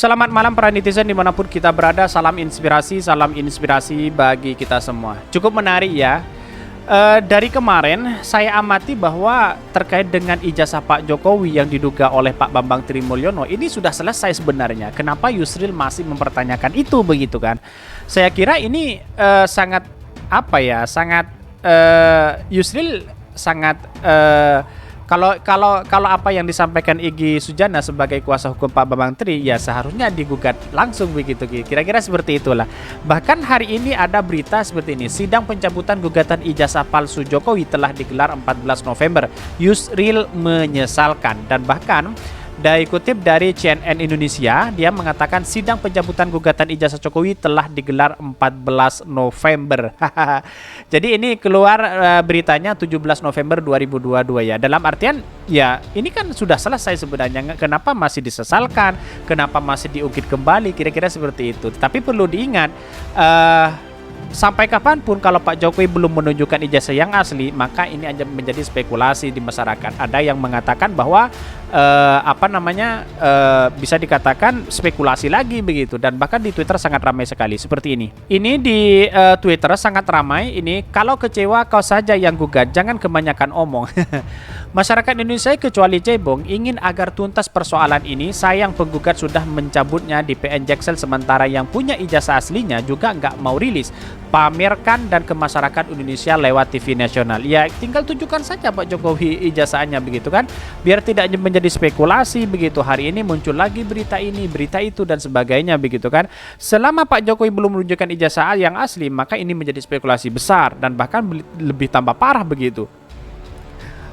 Selamat malam para netizen dimanapun kita berada. Salam inspirasi bagi kita semua. Cukup menarik ya. Dari kemarin saya amati bahwa terkait dengan ijazah Pak Jokowi yang diduga oleh Pak Bambang Trimulyono ini sudah selesai sebenarnya. Kenapa Yusril masih mempertanyakan itu begitu kan? Saya kira ini sangat apa ya? Sangat Yusril sangat kalau apa yang disampaikan Egy Sujana sebagai kuasa hukum Pak Bambang Tri ya seharusnya digugat langsung begitu, kira-kira seperti itulah. Bahkan hari ini ada berita seperti ini, sidang pencabutan gugatan ijazah palsu Jokowi telah digelar 14 November. Yusril menyesalkan, dan bahkan dikutip dari CNN Indonesia, dia mengatakan sidang pencabutan gugatan ijazah Jokowi telah digelar 14 November. Jadi ini keluar beritanya 17 November 2022 ya. Dalam artian ya ini kan sudah selesai sebenarnya. Kenapa masih disesalkan? Kenapa masih diungkit kembali? Kira-kira seperti itu. Tapi perlu diingat, sampai kapanpun kalau Pak Jokowi belum menunjukkan ijazah yang asli, maka ini aja menjadi spekulasi di masyarakat. Ada yang mengatakan bahwa bisa dikatakan spekulasi lagi begitu, dan bahkan di Twitter sangat ramai sekali seperti ini. Ini di Twitter sangat ramai ini, kalau kecewa kau saja yang gugat, jangan kebanyakan omong. Masyarakat Indonesia kecuali cebong ingin agar tuntas persoalan ini. Sayang penggugat sudah mencabutnya di PN Jaksel, sementara yang punya ijazah aslinya juga nggak mau rilis, pamerkan dan ke masyarakat Indonesia lewat TV nasional. Ya tinggal tunjukkan saja Pak Jokowi ijazahnya begitu kan, biar tidak menjadi spekulasi begitu. Hari ini muncul lagi berita ini, berita itu dan sebagainya begitu kan. Selama Pak Jokowi belum menunjukkan ijazah yang asli, maka ini menjadi spekulasi besar dan bahkan lebih tambah parah begitu.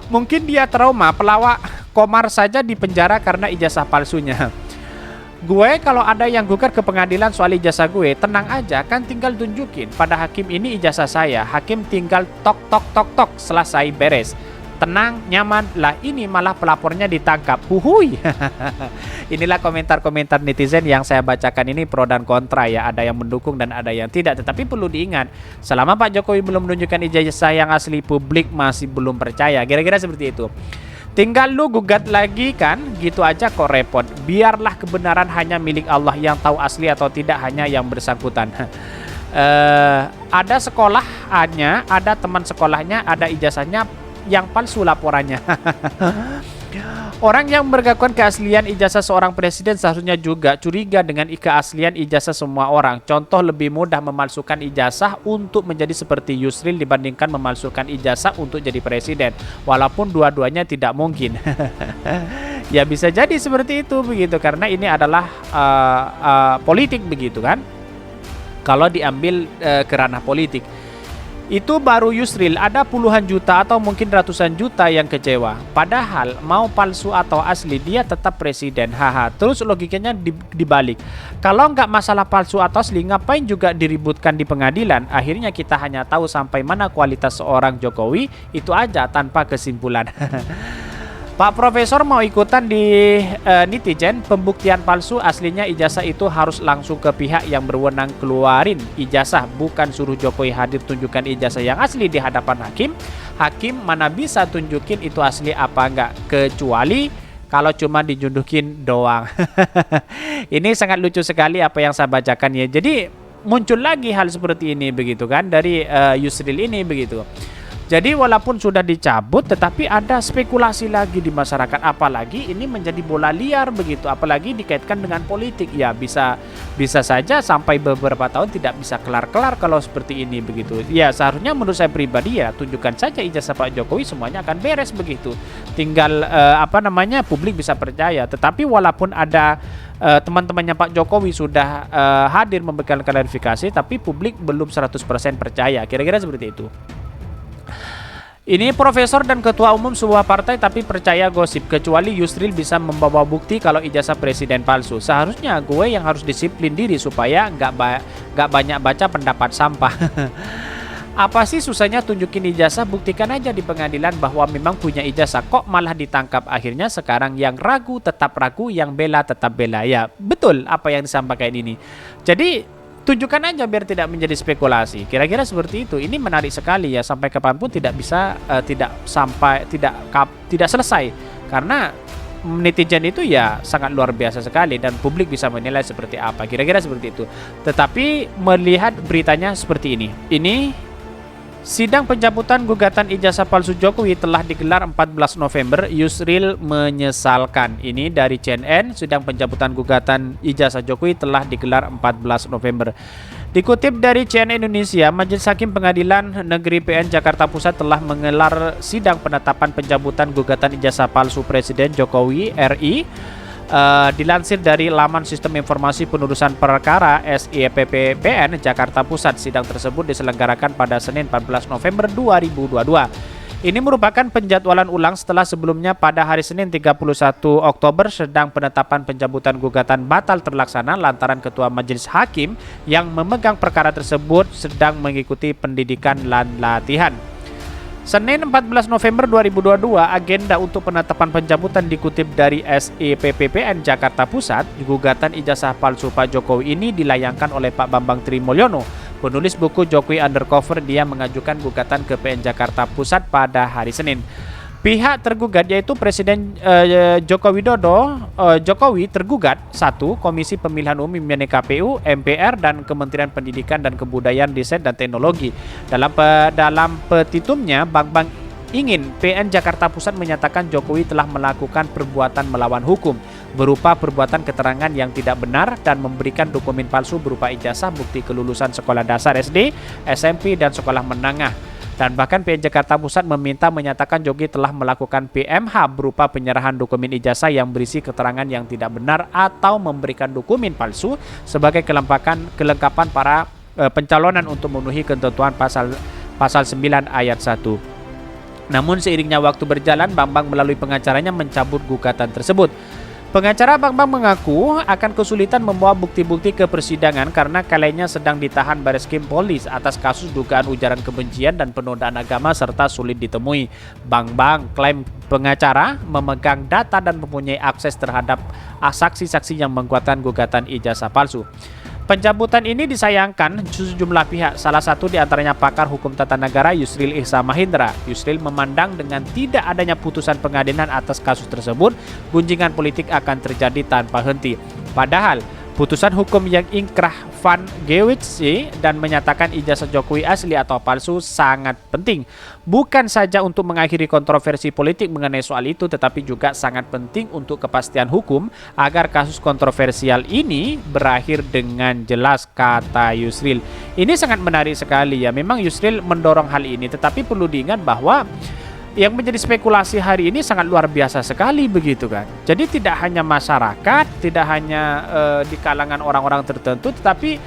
Mungkin dia trauma, pelawak Komar saja dipenjara karena ijazah palsunya. Gue kalau ada yang gugat ke pengadilan soal ijazah gue, tenang aja, kan tinggal tunjukin pada hakim ini ijazah saya. Hakim tinggal tok tok tok tok, selesai, beres. Tenang, nyaman. Lah ini malah pelapornya ditangkap. Huhui. Inilah komentar-komentar netizen yang saya bacakan ini, pro dan kontra ya. Ada yang mendukung dan ada yang tidak. Tetapi perlu diingat, selama Pak Jokowi belum menunjukkan ijazah yang asli, publik masih belum percaya. Kira-kira seperti itu. Tinggal lu gugat lagi kan, gitu aja kok repot. Biarlah kebenaran hanya milik Allah, yang tahu asli atau tidak hanya yang bersangkutan. Ada sekolahnya, ada teman sekolahnya, ada ijazahnya yang palsu laporannya. Orang yang meragukan keaslian ijazah seorang presiden seharusnya juga curiga dengan keaslian ijazah semua orang. Contoh, lebih mudah memalsukan ijazah untuk menjadi seperti Yusril dibandingkan memalsukan ijazah untuk jadi presiden. Walaupun dua-duanya tidak mungkin. Ya bisa jadi seperti itu begitu, karena ini adalah politik begitu kan. Kalau diambil ke ranah politik, itu baru Yusril, ada puluhan juta atau mungkin ratusan juta yang kecewa. Padahal mau palsu atau asli, dia tetap presiden. Haha. Terus logikanya dibalik. Kalau nggak masalah palsu atau asli, ngapain juga diributkan di pengadilan? Akhirnya kita hanya tahu sampai mana kualitas seorang Jokowi, itu aja tanpa kesimpulan. Pak Profesor mau ikutan di netizen, pembuktian palsu aslinya ijazah itu harus langsung ke pihak yang berwenang keluarin ijazah, bukan suruh Jokowi hadir tunjukkan ijazah yang asli di hadapan hakim. Hakim mana bisa tunjukin itu asli apa enggak, kecuali kalau cuma dijundukin doang. Ini sangat lucu sekali apa yang saya bacakan ya. Jadi muncul lagi hal seperti ini begitu kan dari Yusril ini begitu. Jadi walaupun sudah dicabut, tetapi ada spekulasi lagi di masyarakat. Apalagi ini menjadi bola liar begitu, apalagi dikaitkan dengan politik. Ya bisa saja sampai beberapa tahun tidak bisa kelar-kelar kalau seperti ini begitu. Ya seharusnya menurut saya pribadi ya tunjukkan saja ijazah Pak Jokowi, semuanya akan beres begitu. Tinggal publik bisa percaya. Tetapi walaupun ada teman-temannya Pak Jokowi sudah hadir memberikan klarifikasi, tapi publik belum 100% percaya. Kira-kira seperti itu. Ini profesor dan ketua umum sebuah partai tapi percaya gosip, kecuali Yusril bisa membawa bukti kalau ijazah presiden palsu. Seharusnya gue yang harus disiplin diri supaya nggak banyak baca pendapat sampah. Apa sih susahnya tunjukin ijazah, buktikan aja di pengadilan bahwa memang punya ijazah, kok malah ditangkap. Akhirnya sekarang yang ragu tetap ragu, yang bela tetap bela. Ya betul apa yang disampaikan ini. Jadi tunjukkan aja biar tidak menjadi spekulasi. Kira-kira seperti itu. Ini menarik sekali ya, sampai kapanpun tidak bisa tidak selesai. Karena netizen itu ya sangat luar biasa sekali dan publik bisa menilai seperti apa. Kira-kira seperti itu. Tetapi melihat beritanya seperti ini. Ini sidang pencabutan gugatan ijazah palsu Jokowi telah digelar 14 November. Yusril menyesalkan. Ini dari CNN, sidang pencabutan gugatan ijazah Jokowi telah digelar 14 November. Dikutip dari CNN Indonesia, Majelis Hakim Pengadilan Negeri PN Jakarta Pusat telah menggelar sidang penetapan pencabutan gugatan ijazah palsu Presiden Jokowi RI. Dilansir dari laman Sistem Informasi Penurusan Perkara SIPPPN Jakarta Pusat, sidang tersebut diselenggarakan pada Senin 14 November 2022. Ini merupakan penjadwalan ulang setelah sebelumnya pada hari Senin 31 Oktober sedang penetapan pencabutan gugatan batal terlaksana lantaran Ketua Majelis Hakim yang memegang perkara tersebut sedang mengikuti pendidikan dan latihan. Senin 14 November 2022, agenda untuk penetapan pencabutan dikutip dari SIPPPN Jakarta Pusat. Gugatan ijazah palsu Pak Jokowi ini dilayangkan oleh Pak Bambang Trimulyono, penulis buku Jokowi Undercover. Dia mengajukan gugatan ke PN Jakarta Pusat pada hari Senin. Pihak tergugat yaitu Presiden Jokowi tergugat 1. Komisi Pemilihan Umum yakni KPU, MPR, dan Kementerian Pendidikan dan Kebudayaan, Riset dan Teknologi. Dalam petitumnya, Bambang ingin PN Jakarta Pusat menyatakan Jokowi telah melakukan perbuatan melawan hukum berupa perbuatan keterangan yang tidak benar dan memberikan dokumen palsu berupa ijazah, bukti kelulusan sekolah dasar SD, SMP, dan sekolah menengah. Dan bahkan PN Jakarta Pusat meminta menyatakan Jokowi telah melakukan PMH berupa penyerahan dokumen ijazah yang berisi keterangan yang tidak benar atau memberikan dokumen palsu sebagai kelengkapan para pencalonan untuk memenuhi ketentuan pasal 9 ayat 1. Namun seiringnya waktu berjalan, Bambang melalui pengacaranya mencabut gugatan tersebut. Pengacara Bambang mengaku akan kesulitan membawa bukti-bukti ke persidangan karena kliennya sedang ditahan Bareskrim Polri atas kasus dugaan ujaran kebencian dan penodaan agama serta sulit ditemui. Bambang klaim pengacara memegang data dan mempunyai akses terhadap saksi-saksi yang menguatkan gugatan ijazah palsu. Pencabutan ini disayangkan sejumlah pihak, salah satu diantaranya pakar hukum tata negara Yusril Ihsa Mahendra. Yusril memandang dengan tidak adanya putusan pengadilan atas kasus tersebut, gunjingan politik akan terjadi tanpa henti. Padahal, putusan hukum yang ingkrah Van Gewitz dan menyatakan ijazah Jokowi asli atau palsu sangat penting. Bukan saja untuk mengakhiri kontroversi politik mengenai soal itu, tetapi juga sangat penting untuk kepastian hukum agar kasus kontroversial ini berakhir dengan jelas, kata Yusril. Ini sangat menarik sekali ya. Memang Yusril mendorong hal ini, tetapi perlu diingat bahwa yang menjadi spekulasi hari ini sangat luar biasa sekali begitu kan. Jadi tidak hanya masyarakat, tidak hanya di kalangan orang-orang tertentu, tetapi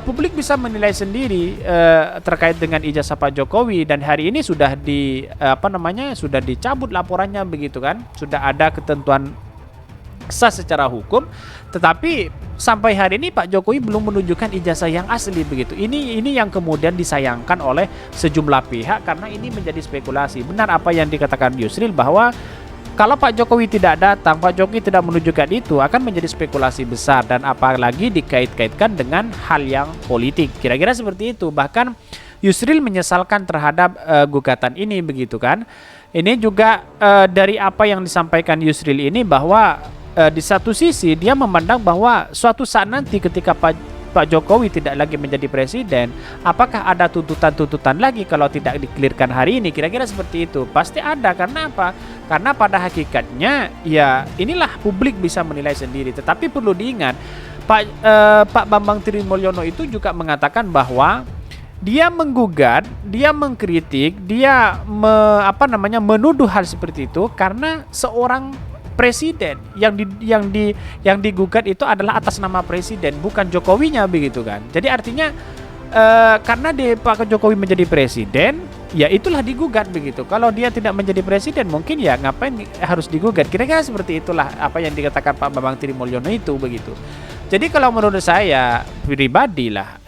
publik bisa menilai sendiri terkait dengan ijazah Pak Jokowi. Dan hari ini sudah sudah dicabut laporannya begitu kan. Sudah ada ketentuan sah secara hukum, tetapi sampai hari ini Pak Jokowi belum menunjukkan ijazah yang asli begitu. Ini yang kemudian disayangkan oleh sejumlah pihak karena ini menjadi spekulasi. Benar apa yang dikatakan Yusril bahwa kalau Pak Jokowi tidak datang, Pak Jokowi tidak menunjukkan itu, akan menjadi spekulasi besar dan apalagi dikait-kaitkan dengan hal yang politik. Kira-kira seperti itu. Bahkan Yusril menyesalkan terhadap gugatan ini begitu kan. Ini juga dari apa yang disampaikan Yusril ini bahwa di satu sisi dia memandang bahwa suatu saat nanti ketika Pak Jokowi tidak lagi menjadi presiden, apakah ada tuntutan-tuntutan lagi kalau tidak dikelirkan hari ini? Kira-kira seperti itu. Pasti ada. Karena apa? Karena pada hakikatnya ya inilah publik bisa menilai sendiri. Tetapi perlu diingat Pak Bambang Trimulyono itu juga mengatakan bahwa dia menggugat, dia mengkritik, dia menuduh hal seperti itu karena seorang presiden yang digugat itu adalah atas nama presiden, bukan Jokowinya begitu kan. Jadi artinya karena Pak Jokowi menjadi presiden, ya itulah digugat begitu. Kalau dia tidak menjadi presiden, mungkin ya ngapain harus digugat. Kira-kira seperti itulah apa yang dikatakan Pak Bambang Trimulyono itu begitu. Jadi kalau menurut saya pribadi lah,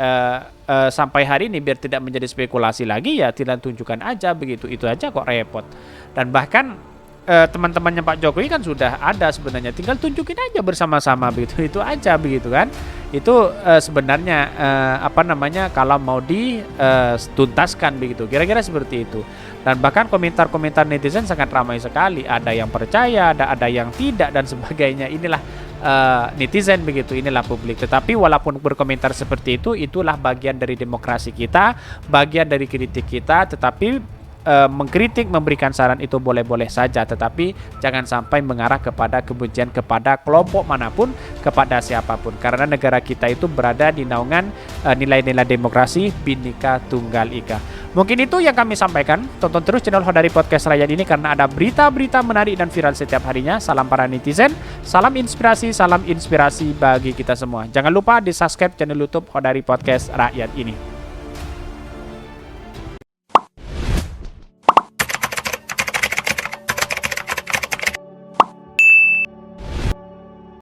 sampai hari ini biar tidak menjadi spekulasi lagi ya tidak tunjukkan aja begitu. Itu aja kok repot. Dan bahkan teman-temannya Pak Jokowi kan sudah ada sebenarnya, tinggal tunjukin aja bersama-sama begitu, itu aja begitu kan. itu sebenarnya apa namanya, kalau mau dituntaskan begitu, kira-kira seperti itu. Dan bahkan komentar-komentar netizen sangat ramai sekali, ada yang percaya, ada yang tidak dan sebagainya. Inilah netizen begitu, inilah publik. Tetapi walaupun berkomentar seperti itu, itulah bagian dari demokrasi kita, bagian dari kritik kita. Tetapi mengkritik, memberikan saran itu boleh-boleh saja, tetapi jangan sampai mengarah kepada kebencian kepada kelompok manapun, kepada siapapun, karena negara kita itu berada di naungan nilai-nilai demokrasi Bhinneka Tunggal Ika. Mungkin itu yang kami sampaikan. Tonton terus channel Hodari Podcast Rakyat ini karena ada berita-berita menarik dan viral setiap harinya. Salam para netizen, salam inspirasi bagi kita semua. Jangan lupa di subscribe channel YouTube Hodari Podcast Rakyat ini.